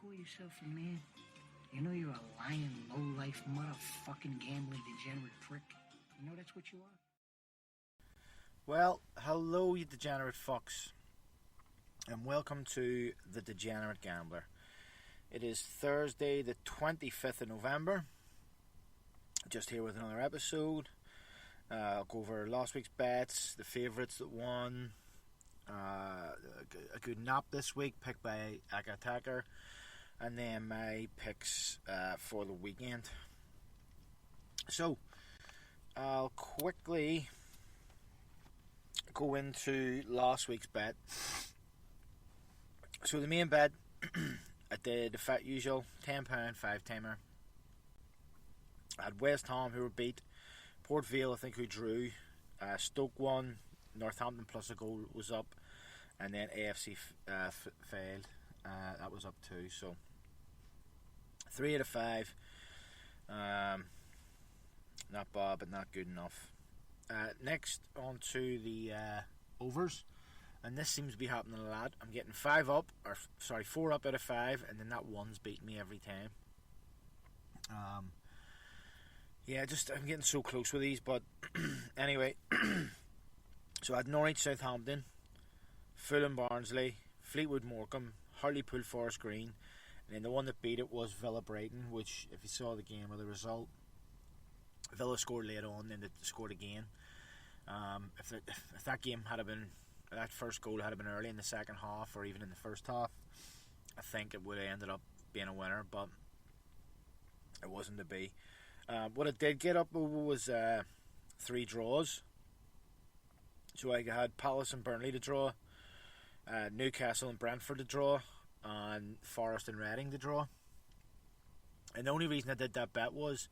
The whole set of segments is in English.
call yourself a man? You know you're a lying, low-life, motherfucking gambling degenerate prick. You know that's what you are? Well, hello you degenerate fucks, and welcome to The Degenerate Gambler. It is Thursday the 25th of November, just here with another episode. I'll go over last week's bets, the favourites that won, a good nap this week picked by Acca Attacke, and then my picks for the weekend. So, I'll quickly go into last week's bet. So the main bet, I did the fat usual £10 5-timer. I had West Ham who were beat, Port Vale I think who drew, Stoke won, Northampton plus a goal was up, and then AFC failed, that was up too. So 3 out of 5, not bad but not good enough. Next on to the overs, and this seems to be happening a lot. I'm getting 4 up out of 5, and then that one's beating me every time. I'm getting so close with these, but anyway. So I had Norwich Southampton, Fulham Barnsley, Fleetwood Morecambe, Hartlepool Forest Green, and then the one that beat it was Villa Brighton, which if you saw the game or the result, Villa scored late on, then they scored again. If that game had been, that first goal had been early in the second half or even in the first half, I think it would have ended up being a winner, but it wasn't to be. What I did get up over was 3 draws. So I had Palace and Burnley to draw, Newcastle and Brentford to draw, and Forest and Reading to draw. And the only reason I did that bet was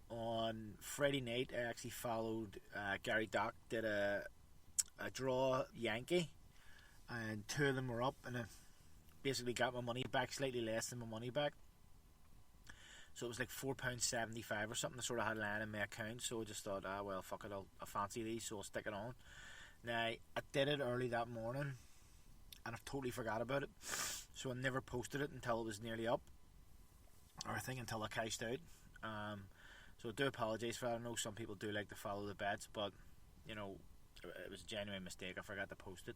on Friday night I actually followed Gary Dock did a draw Yankee, and 2 of them were up, and I basically got my money back, slightly less than my money back. So it was like £4.75 or something that sort of had lying in my account. So I just thought, well, fuck it, I fancy these, so I'll stick it on. Now, I did it early that morning, and I totally forgot about it. So I never posted it until it was nearly up, or I think until I cashed out. So I do apologise for that. I know some people do like to follow the bets, but, you know, it was a genuine mistake. I forgot to post it.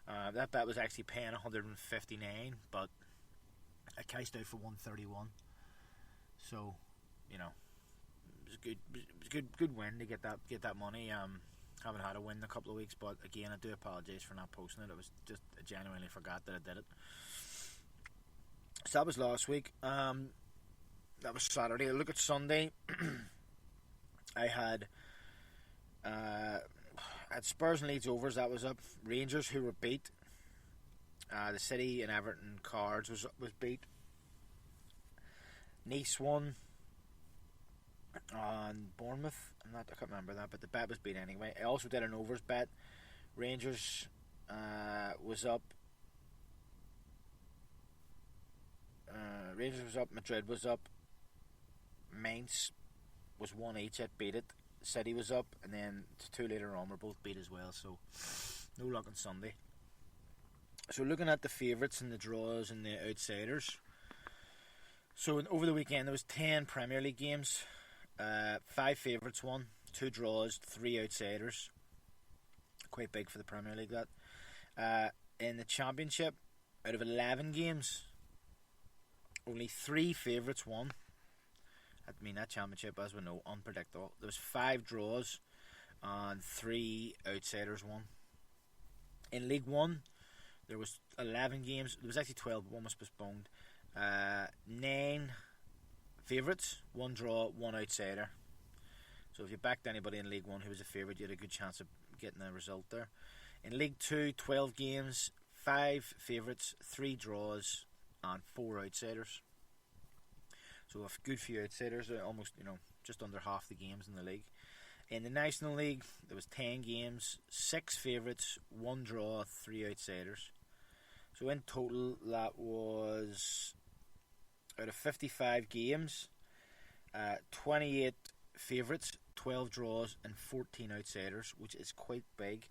That bet was actually paying $159, but I cashed out for $131. So, you know, it was a good win to get that money. Haven't had a win in a couple of weeks, but again, I do apologise for not posting it. It was just, I genuinely forgot that I did it. So that was last week. That was Saturday. I look at Sunday. I had Spurs and Leeds overs. That was up. Rangers who were beat. The City and Everton Cards was beat. Nice won on Bournemouth. I can't remember that, but the bet was beat anyway. I also did an overs bet. Rangers was up. Rangers was up. Madrid was up. Mainz was 1 each. It beat it. City was up, and then 2 later on were both beat as well. So no luck on Sunday. So looking at the favourites and the draws and the outsiders. So over the weekend there was 10 Premier League games, 5 favourites won, 2 draws, 3 outsiders. Quite big for the Premier League, that. In the Championship, out of 11 games, only 3 favourites won. I mean, that Championship, as we know, unpredictable. There was 5 draws and 3 outsiders won. In League 1, there was 11 games. There was actually 12, but one was postponed. 9 favourites, 1 draw, 1 outsider. So if you backed anybody in League 1 who was a favourite, you had a good chance of getting a result there. In League 2, 12 games, 5 favourites, 3 draws, and 4 outsiders. So a good few outsiders, almost, just under half the games in the league. In the National League, there was 10 games, 6 favourites, 1 draw, 3 outsiders. So in total, that was, out of 55 games, 28 favourites, 12 draws, and 14 outsiders, which is quite big.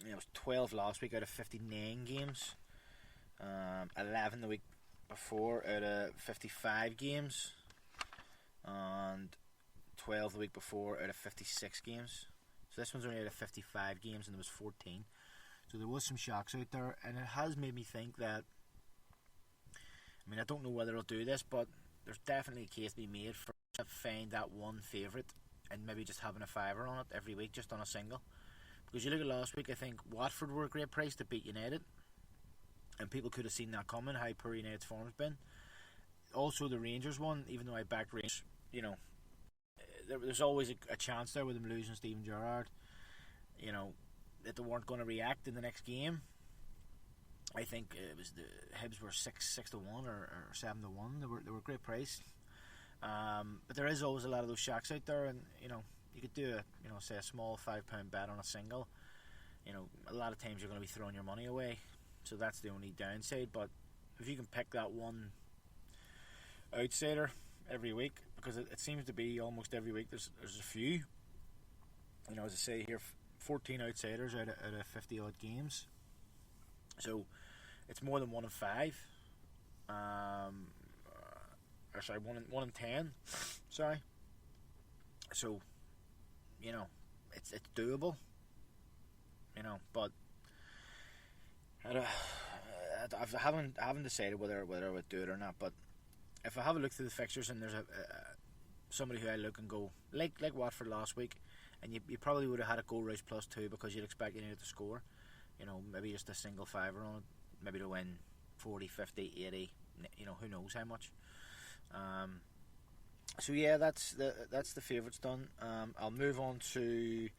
It was 12 last week out of 59 games. 11 the week before out of 55 games, and 12 the week before out of 56 games. So this one's only out of 55 games, and there was 14. So there was some shocks out there, and it has made me think that, I mean, I don't know whether I'll do this, but there's definitely a case to be made for to find that one favourite and maybe just having a fiver on it every week, just on a single. Because you look at last week, I think Watford were a great price to beat United, and people could have seen that coming, how poor United's form's been. Also the Rangers one, even though I backed Rangers, you know, there's always a chance there with them losing Steven Gerrard, you know, that they weren't going to react in the next game. I think it was the Hibs were 6-1 or 7-1. They were a great price. But there is always a lot of those shacks out there, and you know, you could do say a small £5 bet on a single. You know, a lot of times you're going to be throwing your money away, so that's the only downside. But if you can pick that one outsider every week, because it seems to be almost every week there's a few. You know, as I say here, 14 outsiders out of 50 odd games. So it's more than 1 in 5. Or sorry, 1 in 10. Sorry. So, you know, it's doable. You know, but I haven't decided whether I would do it or not. But if I have a look through the fixtures and there's somebody who I look and go like Watford last week, and you probably would have had a goal rush +2 because you'd expect United to score. You know, maybe just a single fiver on it, maybe to win 40, 50, 80. You know, who knows how much. So yeah, that's the favourites done. I'll move on to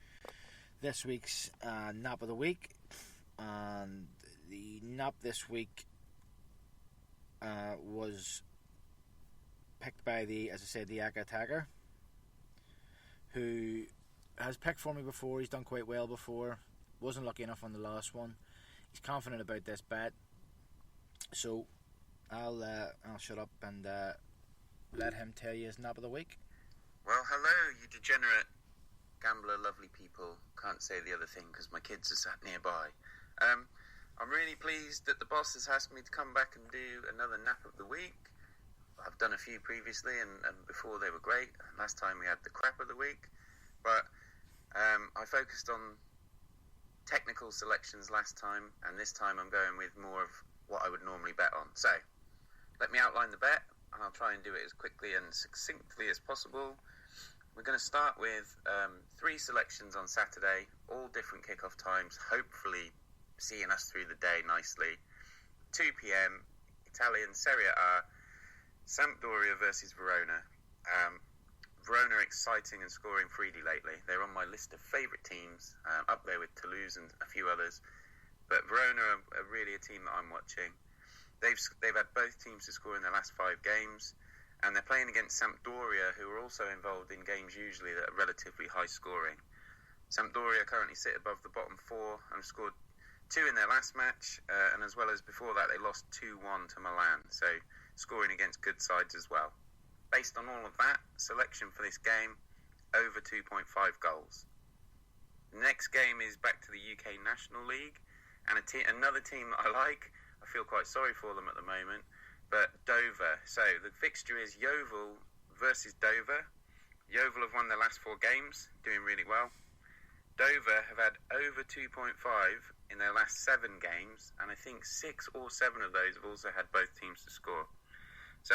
this week's nap of the week, and the nap this week was picked by the Acca Attacke, who has picked for me before. He's done quite well before. Wasn't lucky enough on the last one. He's confident about this bet, so I'll shut up and let him tell you his nap of the week. Well, hello, you degenerate gambler, lovely people. Can't say the other thing because my kids are sat nearby. I'm really pleased that the boss has asked me to come back and do another nap of the week. I've done a few previously, and before they were great. Last time we had the crap of the week, but I focused on technical selections last time, and this time I'm going with more of what I would normally bet on. So, let me outline the bet, and I'll try and do it as quickly and succinctly as possible. We're going to start with 3 selections on Saturday, all different kickoff times, hopefully seeing us through the day nicely. 2 p.m, Italian Serie A, Sampdoria versus Verona. Verona exciting and scoring freely lately. They're on my list of favourite teams, up there with Toulouse and a few others. But Verona are really a team that I'm watching. They've had both teams to score in their last 5 games, and they're playing against Sampdoria, who are also involved in games usually that are relatively high scoring. Sampdoria currently sit above the bottom 4 and have scored 2 in their last match, and as well as before that they lost 2-1 to Milan, so scoring against good sides as well. Based on all of that, selection for this game, over 2.5 goals. The next game is back to the UK National League, and another team that I like. I feel quite sorry for them at the moment, but Dover. So the fixture is Yeovil versus Dover. Yeovil have won their last 4 games, doing really well. Dover have had over 2.5 in their last 7 games, and I think 6 or 7 of those have also had both teams to score. So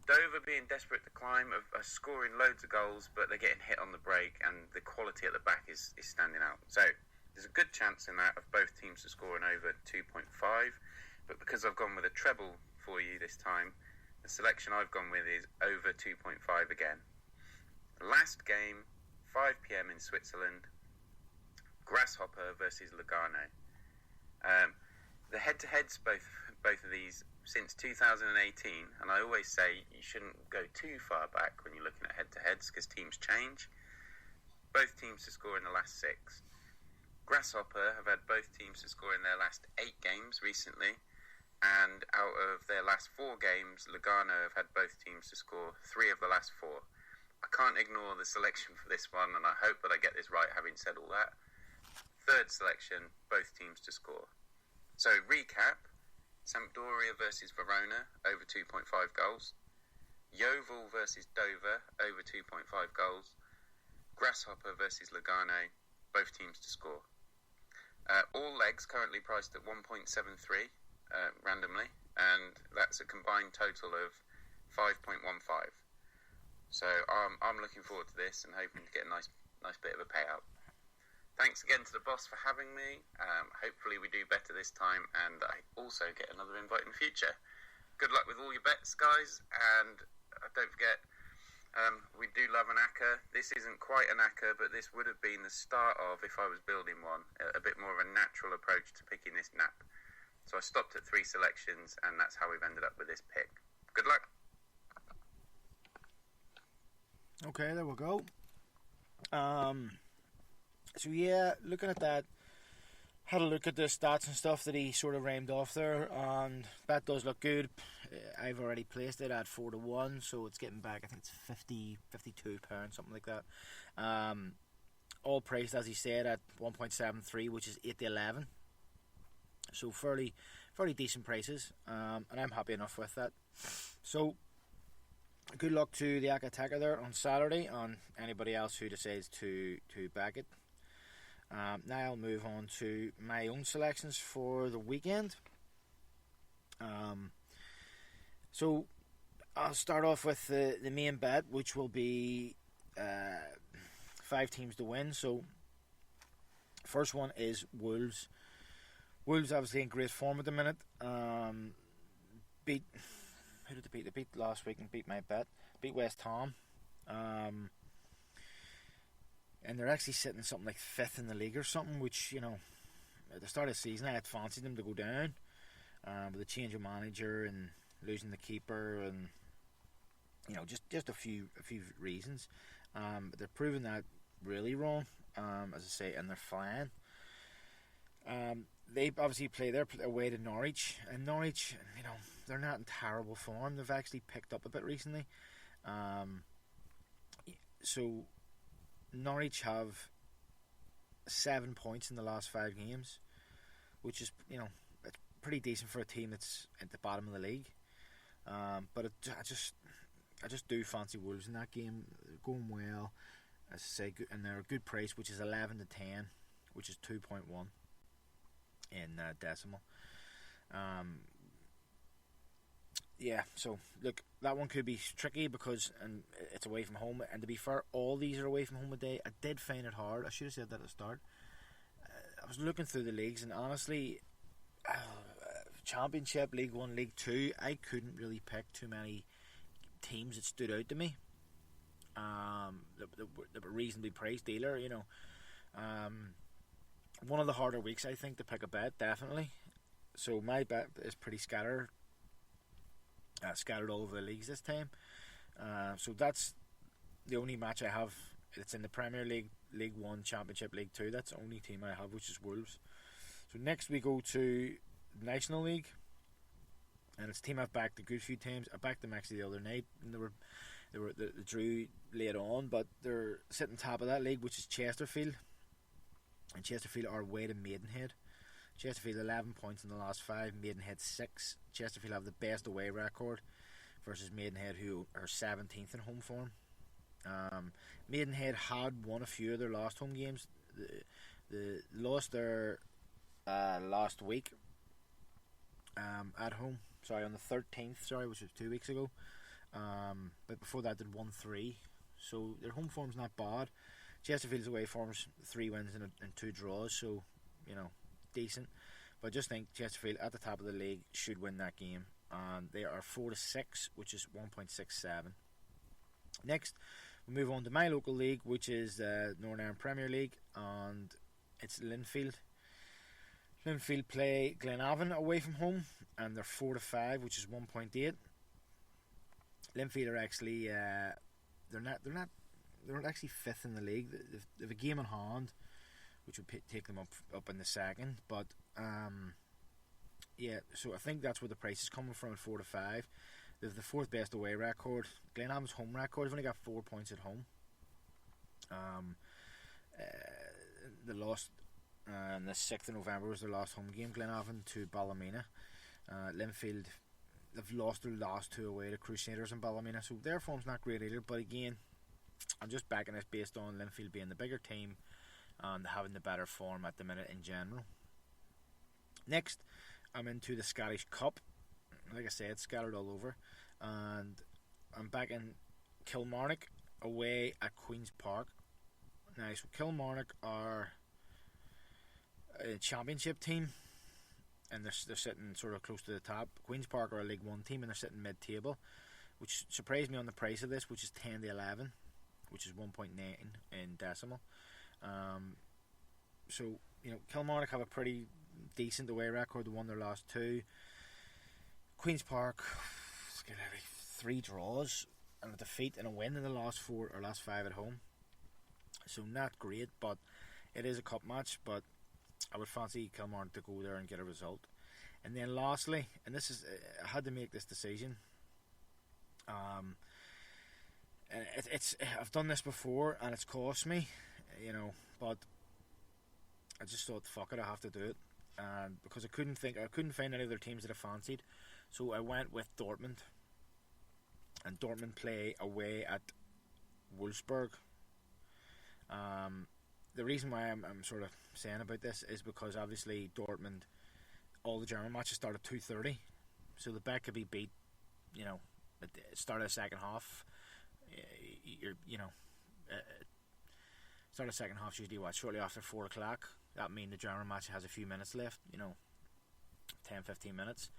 Dover, being desperate to climb, are scoring loads of goals, but they're getting hit on the break, and the quality at the back is standing out. So there's a good chance in that of both teams to score an over 2.5, but because I've gone with a treble for you this time, the selection I've gone with is over 2.5 again. Last game, 5 p.m. in Switzerland, Grasshopper versus Lugano. The head-to-heads, both of these, since 2018, and I always say you shouldn't go too far back when you're looking at head-to-heads because teams change. Both teams to score in the last 6. Grasshopper have had both teams to score in their last 8 games recently, and out of their last 4 games, Lugano have had both teams to score 3 of the last 4. I can't ignore the selection for this one, and I hope that I get this right having said all that. Third selection, both teams to score. So recap, Sampdoria versus Verona, over 2.5 goals. Yeovil versus Dover, over 2.5 goals. Grasshopper versus Lugano, both teams to score. All legs currently priced at 1.73 randomly, and that's a combined total of 5.15. So I'm looking forward to this and hoping to get a nice bit of a payout. Thanks again to the boss for having me. Hopefully we do better this time, and I also get another invite in the future. Good luck with all your bets, guys, and don't forget, we do love an Acca. This isn't quite an Acca, but this would have been the start of, if I was building one, a bit more of a natural approach to picking this nap. So I stopped at 3 selections, and that's how we've ended up with this pick. Good luck. Okay, there we go. So yeah, looking at that, had a look at the stats and stuff that he sort of ramed off there, and that does look good. I've already placed it at 4-1, so it's getting back, I think it's 50, 52 pounds, something like that. All priced, as he said, at 1.73, which is 8-11. So fairly decent prices, and I'm happy enough with that. So good luck to the Acca Attacke there on Saturday, and anybody else who decides to back it. Now I'll move on to my own selections for the weekend. So I'll start off with the main bet, which will be 5 teams to win. So first one is Wolves. Wolves obviously in great form at the minute. Who did they beat? They beat last week and beat my bet. Beat West Ham. And they're actually sitting something like 5th in the league or something, which, you know, at the start of the season I had fancied them to go down. With the change of manager and losing the keeper and, you know, just a few reasons. But they're proving that really wrong, as I say, and they're flying. They obviously play their away to Norwich, and Norwich, you know, they're not in terrible form. They've actually picked up a bit recently. So Norwich have 7 points in the last 5 games, which is, you know, it's pretty decent for a team that's at the bottom of the league. But I just do fancy Wolves in that game. They're going well, as I say, and they're a good price, which is 11-10, which is 2.1 in decimal. Yeah, so look, that one could be tricky because it's away from home, and to be fair, all these are away from home today. I did find it hard. I should have said that at the start. I was looking through the leagues, and honestly, Championship, League 1, League 2, I couldn't really pick too many teams that stood out to me. That were reasonably priced dealer, you know. One of the harder weeks, I think, to pick a bet, definitely. So my bet is pretty scattered all over the leagues this time. So that's the only match I have. It's in the Premier League, League 1, Championship, League 2. That's the only team I have, which is Wolves. So next we go to National League, and it's a team I've backed a good few times. I backed them actually the other night, and they drew late on, but they're sitting top of that league, which is Chesterfield. And Chesterfield are away to Maidenhead. Chesterfield 11 points in the last 5, Maidenhead 6. Chesterfield have the best away record versus Maidenhead, who are 17th in home form. Maidenhead had won a few of their last home games. They lost their last week at home. On the 13th, which was 2 weeks ago. But before that, they'd won 3. So their home form's not bad. Chesterfield's away form's 3 wins and 2 draws. So, you know, decent. But I just think Chesterfield at the top of the league should win that game. And they are 4-6, which is 1.67. Next, we move on to my local league, which is the Northern Ireland Premier League, and it's Linfield. Linfield play Glenavon away from home, and they're 4-5, which is 1.8. Linfield are actually they're actually 5th in the league. They have a game in hand, which would take them up in the second. But yeah, so I think that's where the price is coming from at 4-5. They have the 4th best away record. Glenavon's home record, they've only got 4 points at home. They lost on the 6th of November was their last home game, Glenavon to Ballymena. Linfield, they've lost their last 2 away to Crusaders and Ballymena, so their form's not great either. But again, I'm just backing this based on Linfield being the bigger team and having the better form at the minute in general. Next, I'm into the Scottish Cup. Like I said, scattered all over, and I'm back in Kilmarnock away at Queen's Park. Now, so Kilmarnock are a championship team, and they're sitting sort of close to the top. Queen's Park are a League 1 team, and they're sitting mid-table, which surprised me on the price of this, which is 10 to 11, which is 1.9 in decimal. So, you know, Kilmarnock have a pretty decent away record. They won their last 2. Queen's Park, 3 draws and a defeat and a win in the last 4 or last 5 at home. So not great, but it is a cup match. But I would fancy Kilmarnock to go there and get a result. And then lastly, and this is, I had to make this decision. I've done this before and it's cost me, you know, but I just thought, fuck it, I have to do it. And because I couldn't find any other teams that I fancied, so I went with Dortmund. And Dortmund play away at Wolfsburg. The reason why I'm sort of saying about this is because obviously Dortmund, all the German matches start at 2:30, so the bet could be beat, you know, at the start of the second half. Start of the second half usually shortly after 4 o'clock. That means the German match has a few minutes left, you know, 10-15 minutes.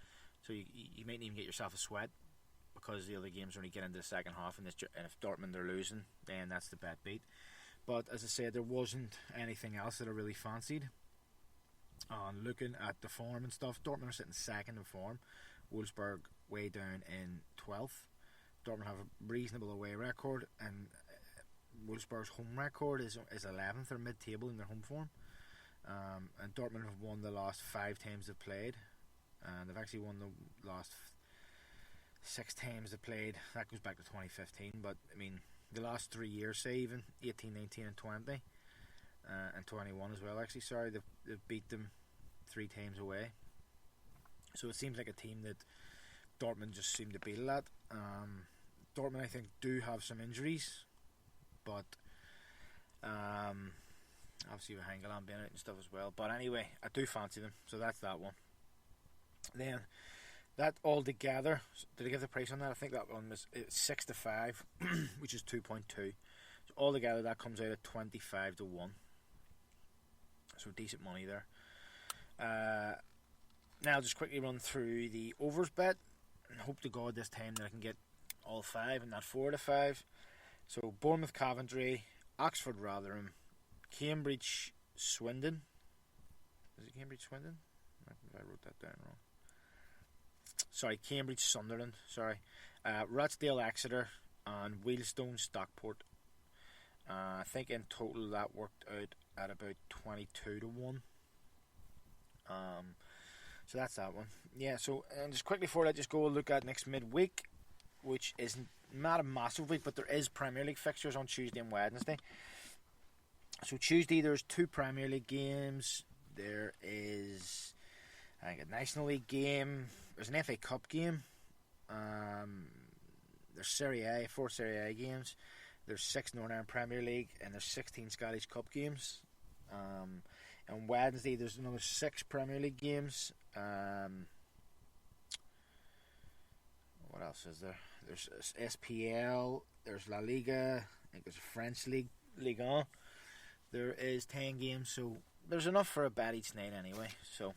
So you might even get yourself a sweat because the other games only get into the second half, and if Dortmund are losing, then that's the bet beat. But as I said, there wasn't anything else that I really fancied. Looking at the form and stuff, Dortmund are sitting second in form. Wolfsburg way down in 12th. Dortmund have a reasonable away record, and Wolfsburg's home record is 11th or mid-table in their home form. And Dortmund have won the last 5 times they've played, and they've actually won the last 6 times they've played. That goes back to 2015, but I mean the last 3 years, say even 18, 19 and 20 and 21 as well, actually, sorry, they've beat them 3 times away. So it seems like a team that Dortmund just seem to beat a lot. Dortmund, I think, do have some injuries, but obviously with Hengeland being out and stuff as well. But anyway, I do fancy them, so that's that one. Then that all together, did I give the price on that? I think that one was 6 to 5, which is 2.2. So all together, that comes out at 25 to 1. So decent money there. Now I'll just quickly run through the overs bet, and hope to God this time that I can get all 5 and not 4 to 5. So Bournemouth Coventry, Oxford Rotherham, Cambridge Swindon. Is it Cambridge Swindon? I wrote that down wrong. Sorry, Cambridge Sunderland. Sorry, Rochdale Exeter and Wealdstone Stockport. I think in total that worked out at about 22 to 1. So that's that one. Yeah. So and just quickly before I just go look at next midweek, which is not a massive week, but there is Premier League fixtures on Tuesday and Wednesday. So Tuesday there's 2 Premier League games. There is, I think, a National League game. There's an FA Cup game. There's Serie A, 4 Serie A games. There's 6 Northern Ireland Premier League, and there's 16 Scottish Cup games. On Wednesday there's another 6 Premier League games. What else is there? There's SPL. There's La Liga. I think there's a French league, Ligue 1. There is 10 games, so there's enough for a bet each night anyway. So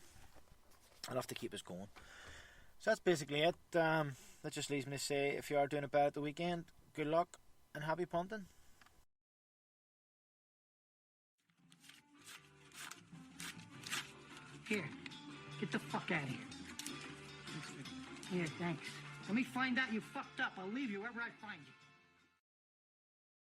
enough to keep us going. So that's basically it. That just leaves me to say, if you are doing a bet at the weekend, good luck and happy punting. Here, get the fuck out of here. Here, thanks. Let me find out you fucked up. I'll leave you wherever I find you.